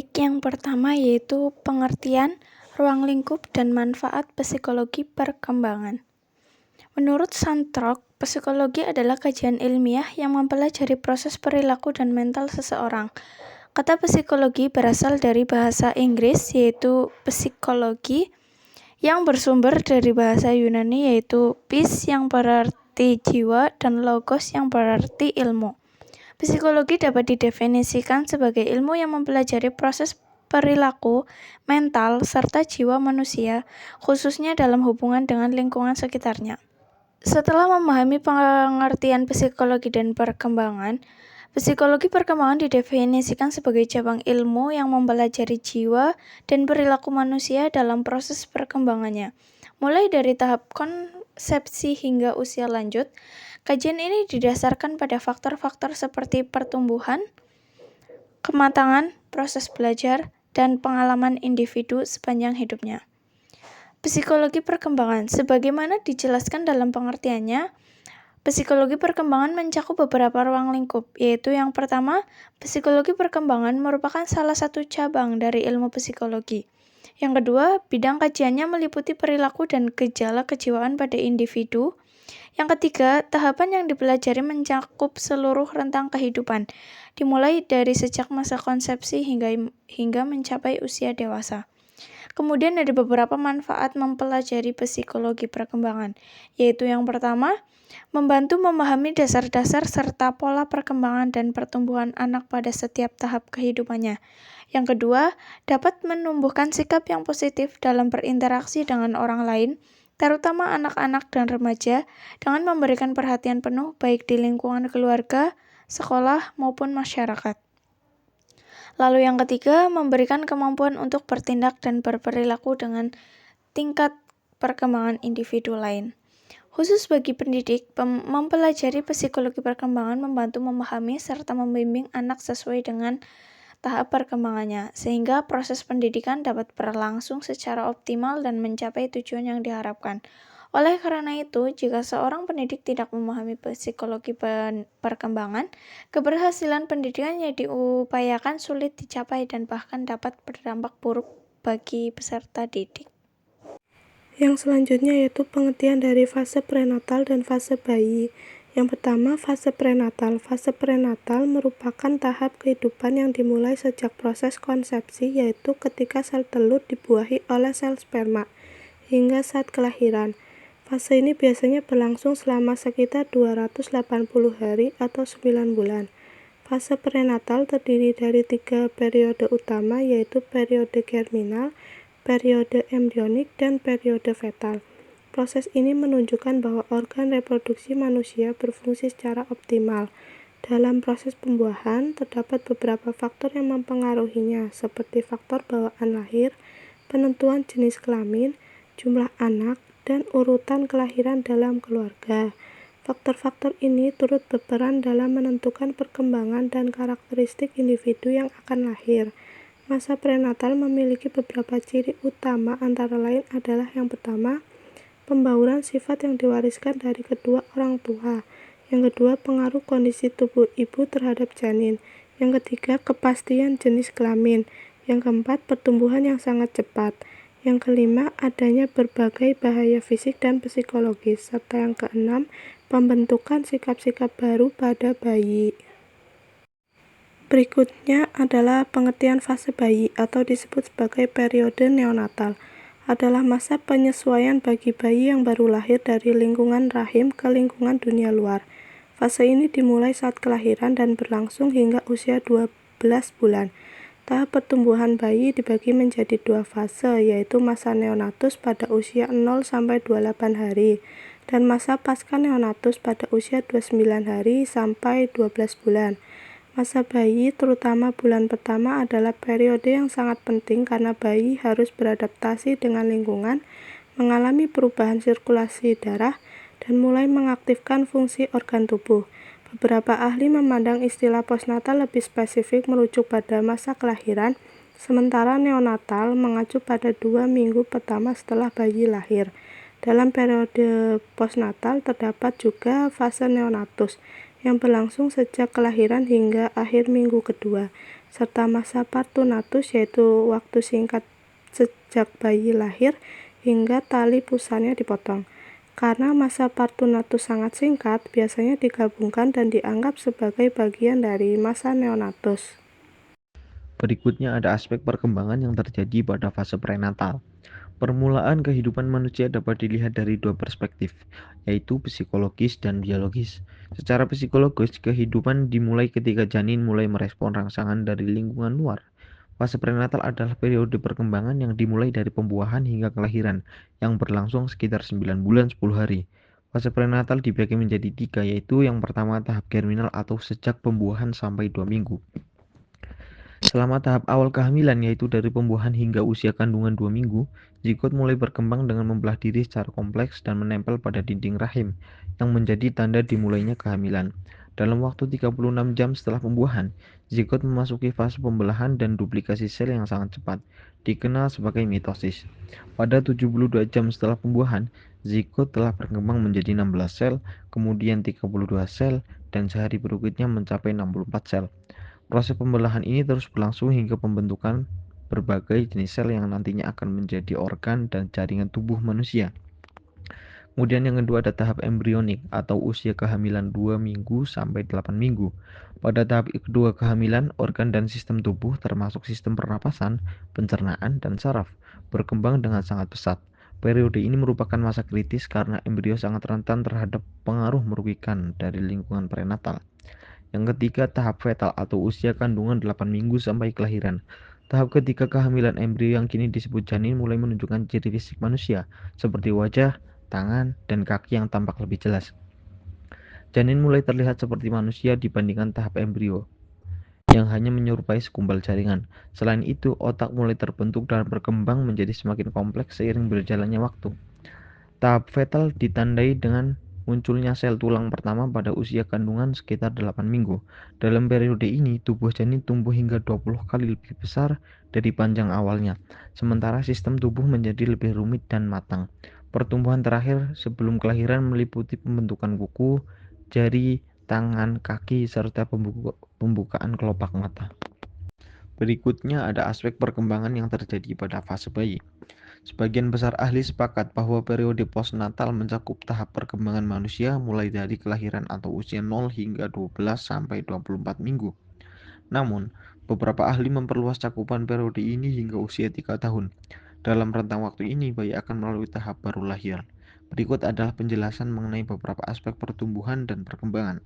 Topik yang pertama yaitu pengertian, ruang lingkup, dan manfaat psikologi perkembangan. Menurut Santrok, psikologi adalah kajian ilmiah yang mempelajari proses perilaku dan mental seseorang. Kata psikologi berasal dari bahasa Inggris yaitu psikologi yang bersumber dari bahasa Yunani yaitu phys yang berarti jiwa dan logos yang berarti ilmu. Psikologi dapat didefinisikan sebagai ilmu yang mempelajari proses perilaku, mental, serta jiwa manusia, khususnya dalam hubungan dengan lingkungan sekitarnya. Setelah memahami pengertian psikologi dan perkembangan, psikologi perkembangan didefinisikan sebagai cabang ilmu yang mempelajari jiwa dan perilaku manusia dalam proses perkembangannya. Mulai dari tahap konsepsi hingga usia lanjut, kajian ini didasarkan pada faktor-faktor seperti pertumbuhan, kematangan, proses belajar, dan pengalaman individu sepanjang hidupnya. Psikologi perkembangan, sebagaimana dijelaskan dalam pengertiannya, psikologi perkembangan mencakup beberapa ruang lingkup, yaitu yang pertama, psikologi perkembangan merupakan salah satu cabang dari ilmu psikologi. Yang kedua, bidang kajiannya meliputi perilaku dan gejala kejiwaan pada individu. Yang ketiga, tahapan yang dipelajari mencakup seluruh rentang kehidupan, dimulai dari sejak masa konsepsi hingga mencapai usia dewasa. Kemudian ada beberapa manfaat mempelajari psikologi perkembangan, yaitu yang pertama, membantu memahami dasar-dasar serta pola perkembangan dan pertumbuhan anak pada setiap tahap kehidupannya. Yang kedua, dapat menumbuhkan sikap yang positif dalam berinteraksi dengan orang lain, terutama anak-anak dan remaja, dengan memberikan perhatian penuh baik di lingkungan keluarga, sekolah, maupun masyarakat. Lalu yang ketiga, memberikan kemampuan untuk bertindak dan berperilaku dengan tingkat perkembangan individu lain. Khusus bagi pendidik, mempelajari psikologi perkembangan membantu memahami serta membimbing anak sesuai dengan tahap perkembangannya, sehingga proses pendidikan dapat berlangsung secara optimal dan mencapai tujuan yang diharapkan. Oleh karena itu, jika seorang pendidik tidak memahami psikologi perkembangan, keberhasilan pendidikan yang diupayakan sulit dicapai dan bahkan dapat berdampak buruk bagi peserta didik. Yang selanjutnya yaitu pengertian dari fase prenatal dan fase bayi. Yang pertama, fase prenatal. Fase prenatal merupakan tahap kehidupan yang dimulai sejak proses konsepsi, yaitu ketika sel telur dibuahi oleh sel sperma, hingga saat kelahiran. Fase ini biasanya berlangsung selama sekitar 280 hari atau 9 bulan. Fase prenatal terdiri dari 3 periode utama, yaitu periode germinal, periode embrionik, dan periode fetal. Proses ini menunjukkan bahwa organ reproduksi manusia berfungsi secara optimal. Dalam proses pembuahan, terdapat beberapa faktor yang mempengaruhinya, seperti faktor bawaan lahir, penentuan jenis kelamin, jumlah anak, dan urutan kelahiran dalam keluarga. Faktor-faktor ini turut berperan dalam menentukan perkembangan dan karakteristik individu yang akan lahir. Masa prenatal memiliki beberapa ciri utama, antara lain adalah yang pertama, pembauran sifat yang diwariskan dari kedua orang tua. Yang kedua, pengaruh kondisi tubuh ibu terhadap janin. Yang ketiga, kepastian jenis kelamin. Yang keempat, pertumbuhan yang sangat cepat. Yang kelima, adanya berbagai bahaya fisik dan psikologis. Serta yang keenam, pembentukan sikap-sikap baru pada bayi. Berikutnya adalah pengertian fase bayi atau disebut sebagai periode neonatal. Adalah masa penyesuaian bagi bayi yang baru lahir dari lingkungan rahim ke lingkungan dunia luar. Fase ini dimulai saat kelahiran dan berlangsung hingga usia 12 bulan. Tahap pertumbuhan bayi dibagi menjadi 2 fase, yaitu masa neonatus pada usia 0-28 hari dan masa pasca neonatus pada usia 29 hari sampai 12 bulan. Masa bayi, terutama bulan pertama, adalah periode yang sangat penting karena bayi harus beradaptasi dengan lingkungan, mengalami perubahan sirkulasi darah, dan mulai mengaktifkan fungsi organ tubuh. Beberapa ahli memandang istilah postnatal lebih spesifik merujuk pada masa kelahiran, sementara neonatal mengacu pada 2 minggu pertama setelah bayi lahir. Dalam periode postnatal terdapat juga fase neonatus, yang berlangsung sejak kelahiran hingga akhir minggu kedua, serta masa partunatus yaitu waktu singkat sejak bayi lahir hingga tali pusarnya dipotong. Karena masa partunatus sangat singkat, biasanya digabungkan dan dianggap sebagai bagian dari masa neonatus. Berikutnya ada aspek perkembangan yang terjadi pada fase prenatal. Permulaan kehidupan manusia dapat dilihat dari dua perspektif, yaitu psikologis dan biologis. Secara psikologis, kehidupan dimulai ketika janin mulai merespon rangsangan dari lingkungan luar. Fase prenatal adalah periode perkembangan yang dimulai dari pembuahan hingga kelahiran, yang berlangsung sekitar 9 bulan 10 hari. Fase prenatal dibagi menjadi tiga, yaitu yang pertama tahap germinal atau sejak pembuahan sampai 2 minggu. Selama tahap awal kehamilan, yaitu dari pembuahan hingga usia kandungan 2 minggu, zigot mulai berkembang dengan membelah diri secara kompleks dan menempel pada dinding rahim, yang menjadi tanda dimulainya kehamilan. Dalam waktu 36 jam setelah pembuahan, zigot memasuki fase pembelahan dan duplikasi sel yang sangat cepat, dikenal sebagai mitosis. Pada 72 jam setelah pembuahan, zigot telah berkembang menjadi 16 sel, kemudian 32 sel, dan sehari berikutnya mencapai 64 sel. Proses pembelahan ini terus berlangsung hingga pembentukan berbagai jenis sel yang nantinya akan menjadi organ dan jaringan tubuh manusia. Kemudian yang kedua ada tahap embrionik atau usia kehamilan 2 minggu sampai 8 minggu. Pada tahap kedua kehamilan, organ dan sistem tubuh termasuk sistem pernapasan, pencernaan, dan saraf berkembang dengan sangat pesat. Periode ini merupakan masa kritis karena embrio sangat rentan terhadap pengaruh merugikan dari lingkungan prenatal. Yang ketiga, tahap fetal atau usia kandungan 8 minggu sampai kelahiran. Tahap ketiga kehamilan embrio yang kini disebut janin mulai menunjukkan ciri fisik manusia, seperti wajah, tangan, dan kaki yang tampak lebih jelas. Janin mulai terlihat seperti manusia dibandingkan tahap embrio, yang hanya menyerupai segumpal jaringan. Selain itu, otak mulai terbentuk dan berkembang menjadi semakin kompleks seiring berjalannya waktu. Tahap fetal ditandai dengan munculnya sel tulang pertama pada usia kandungan sekitar 8 minggu. Dalam periode ini, tubuh janin tumbuh hingga 20 kali lebih besar dari panjang awalnya, sementara sistem tubuh menjadi lebih rumit dan matang. Pertumbuhan terakhir sebelum kelahiran meliputi pembentukan kuku, jari, tangan, kaki, serta pembukaan kelopak mata. Berikutnya ada aspek perkembangan yang terjadi pada fase bayi. Sebagian besar ahli sepakat bahwa periode postnatal mencakup tahap perkembangan manusia mulai dari kelahiran atau usia 0 hingga 12 sampai 24 minggu. Namun, beberapa ahli memperluas cakupan periode ini hingga usia 3 tahun. Dalam rentang waktu ini, bayi akan melalui tahap baru lahir. Berikut adalah penjelasan mengenai beberapa aspek pertumbuhan dan perkembangan.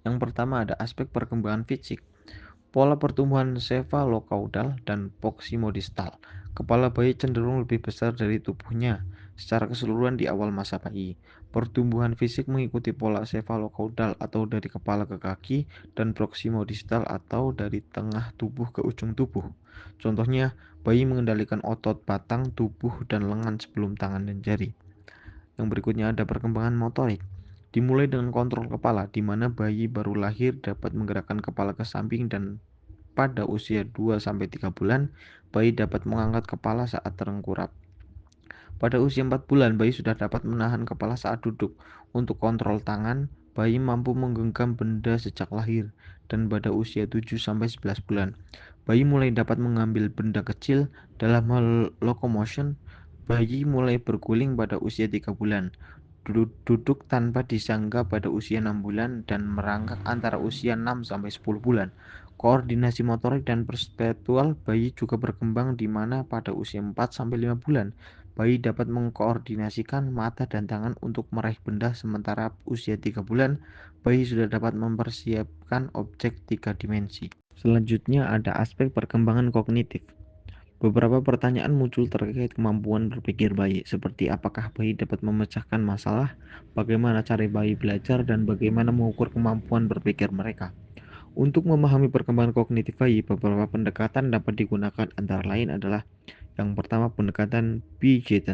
Yang pertama ada aspek perkembangan fisik. Pola pertumbuhan cephalocaudal dan proximodistal. Kepala bayi cenderung lebih besar dari tubuhnya secara keseluruhan di awal masa bayi. Pertumbuhan fisik mengikuti pola cephalocaudal atau dari kepala ke kaki dan proximodistal atau dari tengah tubuh ke ujung tubuh. Contohnya, bayi mengendalikan otot batang tubuh dan lengan sebelum tangan dan jari. Yang berikutnya ada perkembangan motorik. Dimulai dengan kontrol kepala, di mana bayi baru lahir dapat menggerakkan kepala ke samping dan pada usia 2-3 bulan, bayi dapat mengangkat kepala saat terengkurap. Pada usia 4 bulan, bayi sudah dapat menahan kepala saat duduk. Untuk kontrol tangan, bayi mampu menggenggam benda sejak lahir. Dan pada usia 7-11 bulan, bayi mulai dapat mengambil benda kecil. Dalam hal locomotion, bayi mulai berguling pada usia 3 bulan. Duduk tanpa disangga pada usia 6 bulan dan merangkak antara usia 6-10 bulan. Koordinasi motorik dan perspektual bayi juga berkembang di mana pada usia 4-5 bulan bayi dapat mengkoordinasikan mata dan tangan untuk meraih benda, sementara usia 3 bulan bayi sudah dapat mempersiapkan objek 3 dimensi. Selanjutnya ada aspek perkembangan kognitif. Beberapa pertanyaan muncul terkait kemampuan berpikir bayi, seperti apakah bayi dapat memecahkan masalah, bagaimana cara bayi belajar, dan bagaimana mengukur kemampuan berpikir mereka. Untuk memahami perkembangan kognitif bayi, beberapa pendekatan dapat digunakan, antara lain adalah yang pertama pendekatan Piaget.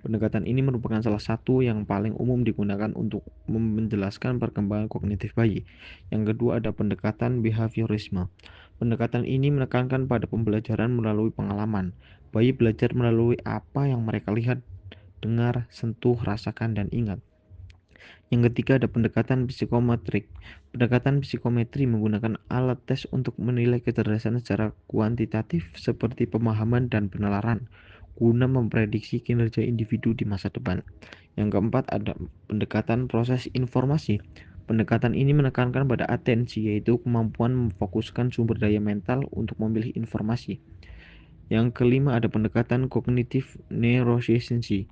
Pendekatan ini merupakan salah satu yang paling umum digunakan untuk menjelaskan perkembangan kognitif bayi. Yang kedua ada pendekatan behaviorisme. Pendekatan ini menekankan pada pembelajaran melalui pengalaman. Bayi belajar melalui apa yang mereka lihat, dengar, sentuh, rasakan, dan ingat. Yang ketiga ada pendekatan psikometrik. Pendekatan psikometri menggunakan alat tes untuk menilai kecerdasan secara kuantitatif seperti pemahaman dan penalaran, guna memprediksi kinerja individu di masa depan. Yang keempat ada pendekatan proses informasi. Pendekatan ini menekankan pada atensi, yaitu kemampuan memfokuskan sumber daya mental untuk memilih informasi. Yang kelima ada pendekatan kognitif neuroscience.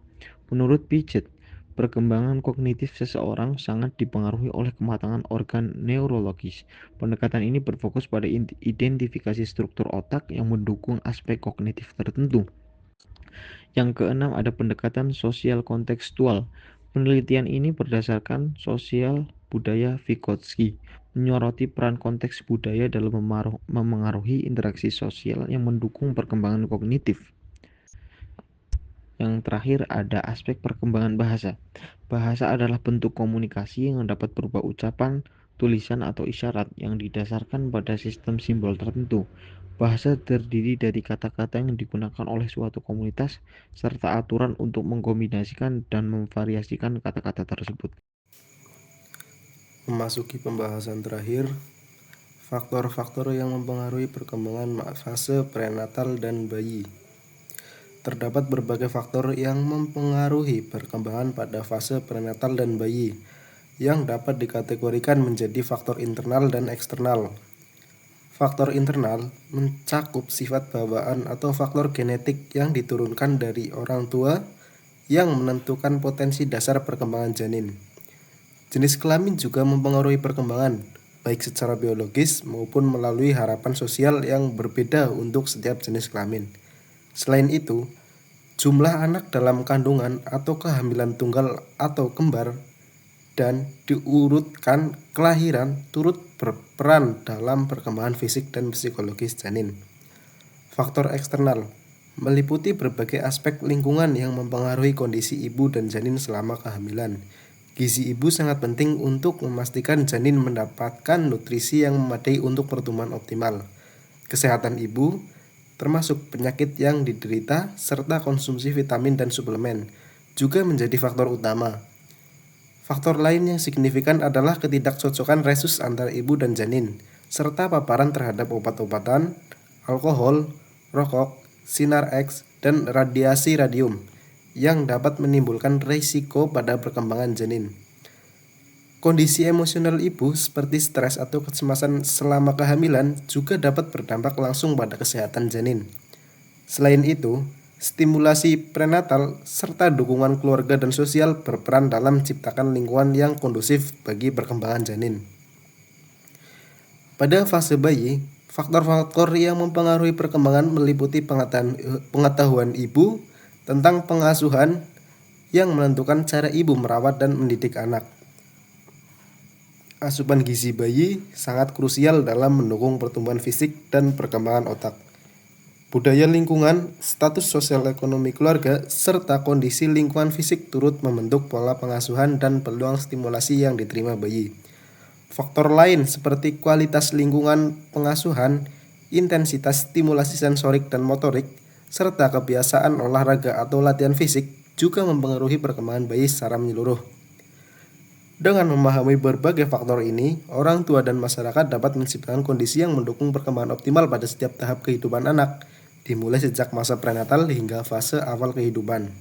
Menurut Piaget, perkembangan kognitif seseorang sangat dipengaruhi oleh kematangan organ neurologis. Pendekatan ini berfokus pada identifikasi struktur otak yang mendukung aspek kognitif tertentu. Yang keenam ada pendekatan sosial kontekstual. Penelitian ini berdasarkan sosial budaya Vygotsky, menyoroti peran konteks budaya dalam memengaruhi interaksi sosial yang mendukung perkembangan kognitif. Yang terakhir ada aspek perkembangan bahasa. Bahasa adalah bentuk komunikasi yang dapat berupa ucapan, tulisan, atau isyarat yang didasarkan pada sistem simbol tertentu. Bahasa terdiri dari kata-kata yang digunakan oleh suatu komunitas serta aturan untuk mengkombinasikan dan memvariasikan kata-kata tersebut. Memasuki pembahasan terakhir, faktor-faktor yang mempengaruhi perkembangan fase prenatal dan bayi. Terdapat berbagai faktor yang mempengaruhi perkembangan pada fase prenatal dan bayi, yang dapat dikategorikan menjadi faktor internal dan eksternal. Faktor internal mencakup sifat bawaan atau faktor genetik yang diturunkan dari orang tua yang menentukan potensi dasar perkembangan janin. Jenis kelamin juga mempengaruhi perkembangan, baik secara biologis maupun melalui harapan sosial yang berbeda untuk setiap jenis kelamin. Selain itu, jumlah anak dalam kandungan atau kehamilan tunggal atau kembar dan diurutkan kelahiran turut berperan dalam perkembangan fisik dan psikologis janin. Faktor eksternal meliputi berbagai aspek lingkungan yang mempengaruhi kondisi ibu dan janin selama kehamilan. Gizi ibu sangat penting untuk memastikan janin mendapatkan nutrisi yang memadai untuk pertumbuhan optimal. Kesehatan ibu, termasuk penyakit yang diderita, serta konsumsi vitamin dan suplemen, juga menjadi faktor utama. Faktor lain yang signifikan adalah ketidakcocokan resus antara ibu dan janin, serta paparan terhadap obat-obatan, alkohol, rokok, sinar X, dan radiasi radium, yang dapat menimbulkan risiko pada perkembangan janin. Kondisi emosional ibu seperti stres atau kecemasan selama kehamilan juga dapat berdampak langsung pada kesehatan janin. Selain itu, stimulasi prenatal serta dukungan keluarga dan sosial berperan dalam menciptakan lingkungan yang kondusif bagi perkembangan janin. Pada fase bayi, faktor-faktor yang mempengaruhi perkembangan meliputi pengetahuan ibu tentang pengasuhan yang menentukan cara ibu merawat dan mendidik anak. Asupan gizi bayi sangat krusial dalam mendukung pertumbuhan fisik dan perkembangan otak. Budaya lingkungan, status sosial ekonomi keluarga, serta kondisi lingkungan fisik turut membentuk pola pengasuhan dan peluang stimulasi yang diterima bayi. Faktor lain seperti kualitas lingkungan pengasuhan, intensitas stimulasi sensorik dan motorik, serta kebiasaan olahraga atau latihan fisik juga mempengaruhi perkembangan bayi secara menyeluruh. Dengan memahami berbagai faktor ini, orang tua dan masyarakat dapat menciptakan kondisi yang mendukung perkembangan optimal pada setiap tahap kehidupan anak, dimulai sejak masa prenatal hingga fase awal kehidupan.